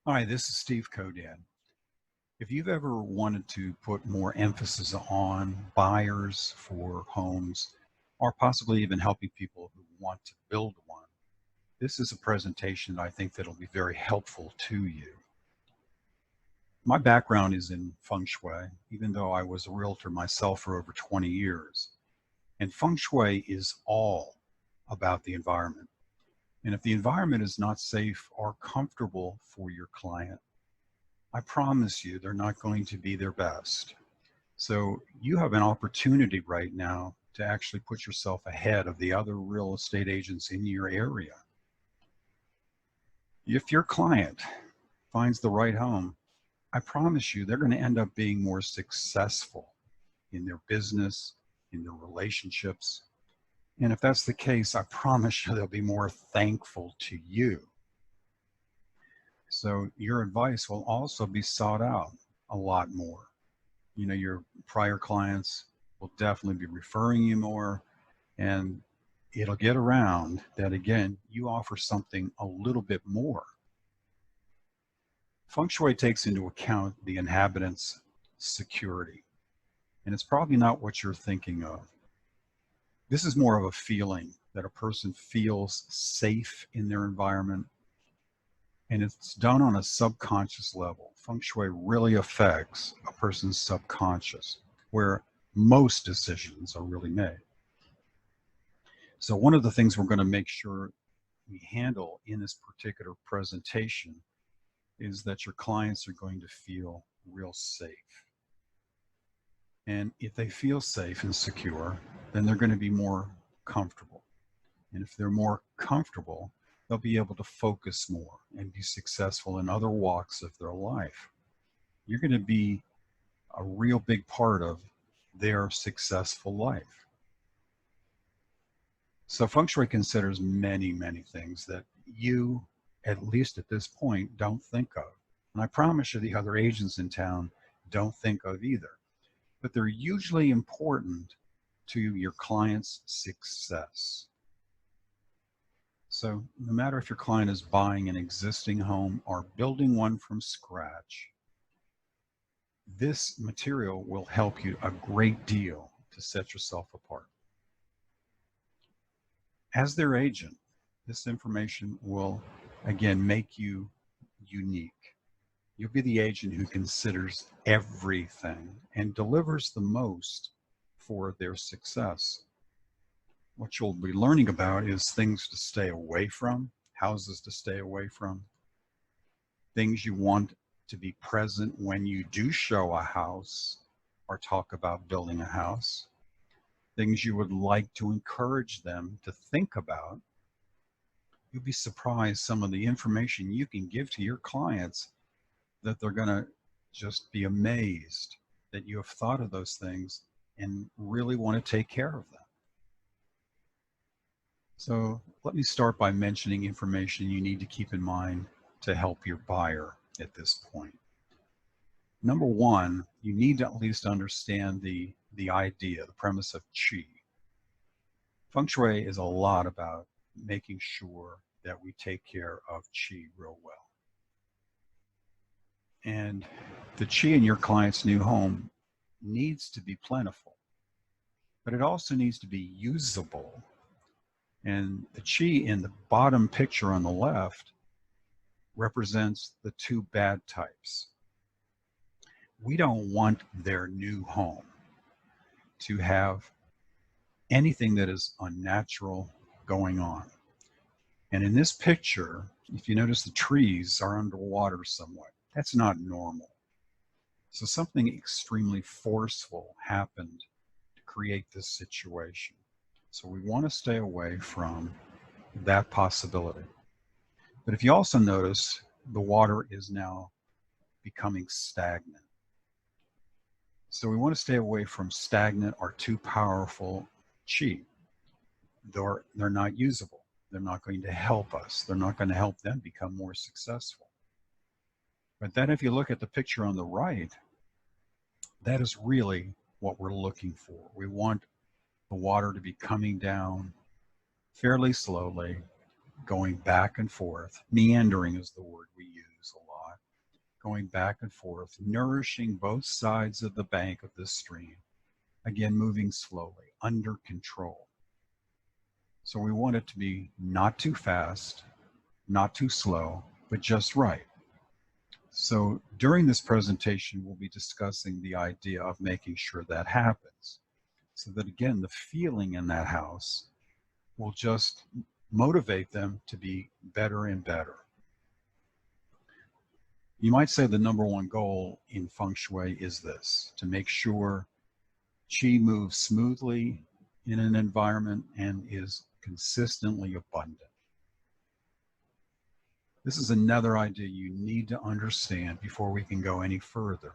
Hi, this is Steve Kodad. If you've ever wanted to put more emphasis on buyers for homes, or possibly even helping people who want to build one, this is a presentation I think that'll be very helpful to you. My background is in Feng Shui, even though I was a realtor myself for over 20 years. And Feng Shui is all about the environment. And if the environment is not safe or comfortable for your client, I promise you they're not going to be their best. So you have an opportunity right now to actually put yourself ahead of the other real estate agents in your area. If your client finds the right home, I promise you they're going to end up being more successful in their business, in their relationships. And if that's the case, I promise you they'll be more thankful to you. So your advice will also be sought out a lot more. You know, your prior clients will definitely be referring you more, and it'll get around that again, you offer something a little bit more. Feng Shui takes into account the inhabitants' security, and it's probably not what you're thinking of. This is more of a feeling that a person feels safe in their environment, and it's done on a subconscious level. Feng Shui really affects a person's subconscious, where most decisions are really made. So one of the things we're going to make sure we handle in this particular presentation is that your clients are going to feel real safe. And if they feel safe and secure, then they're going to be more comfortable. And if they're more comfortable, they'll be able to focus more and be successful in other walks of their life. You're going to be a real big part of their successful life. So Feng Shui considers many, many things that you, at least at this point, don't think of. And I promise you the other agents in town don't think of either. But they're hugely important to your client's success. So no matter if your client is buying an existing home or building one from scratch, this material will help you a great deal to set yourself apart. As their agent, this information will, again, make you unique. You'll be the agent who considers everything and delivers the most for their success. What you'll be learning about is things to stay away from, houses to stay away from, things you want to be present when you do show a house or talk about building a house, things you would like to encourage them to think about. You'll be surprised some of the information you can give to your clients that they're going to just be amazed that you have thought of those things and really want to take care of them. So let me start by mentioning information you need to keep in mind to help your buyer at this point. Number one, you need to at least understand the idea, the premise of qi. Feng Shui is a lot about making sure that we take care of qi real well. And the qi in your client's new home needs to be plentiful, but it also needs to be usable. And the qi in the bottom picture on the left represents the two bad types. We don't want their new home to have anything that is unnatural going on. And in this picture, if you notice, the trees are underwater somewhat. That's not normal. So something extremely forceful happened to create this situation. So we want to stay away from that possibility. But if you also notice, the water is now becoming stagnant. So we want to stay away from stagnant or too powerful qi. They're not usable. They're not going to help us. They're not going to help them become more successful. But then if you look at the picture on the right, that is really what we're looking for. We want the water to be coming down fairly slowly, going back and forth. Meandering is the word we use a lot. going back and forth, nourishing both sides of the bank of this stream. Again, moving slowly, under control. So we want it to be not too fast, not too slow, but just right. So during this presentation, we'll be discussing the idea of making sure that happens. So that again, the feeling in that house will just motivate them to be better and better. You might say the number one goal in Feng Shui is this, to make sure Qi moves smoothly in an environment and is consistently abundant. This is another idea you need to understand before we can go any further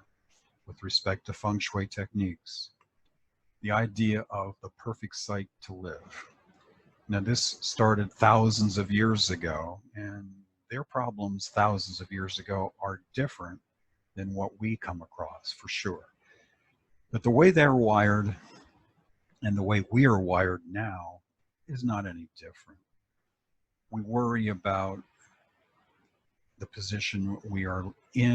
with respect to Feng Shui techniques. The idea of the perfect site to live. Now, this started thousands of years ago, and their problems thousands of years ago are different than what we come across, for sure. But the way they're wired and the way we are wired now is not any different. We worry about the position we are in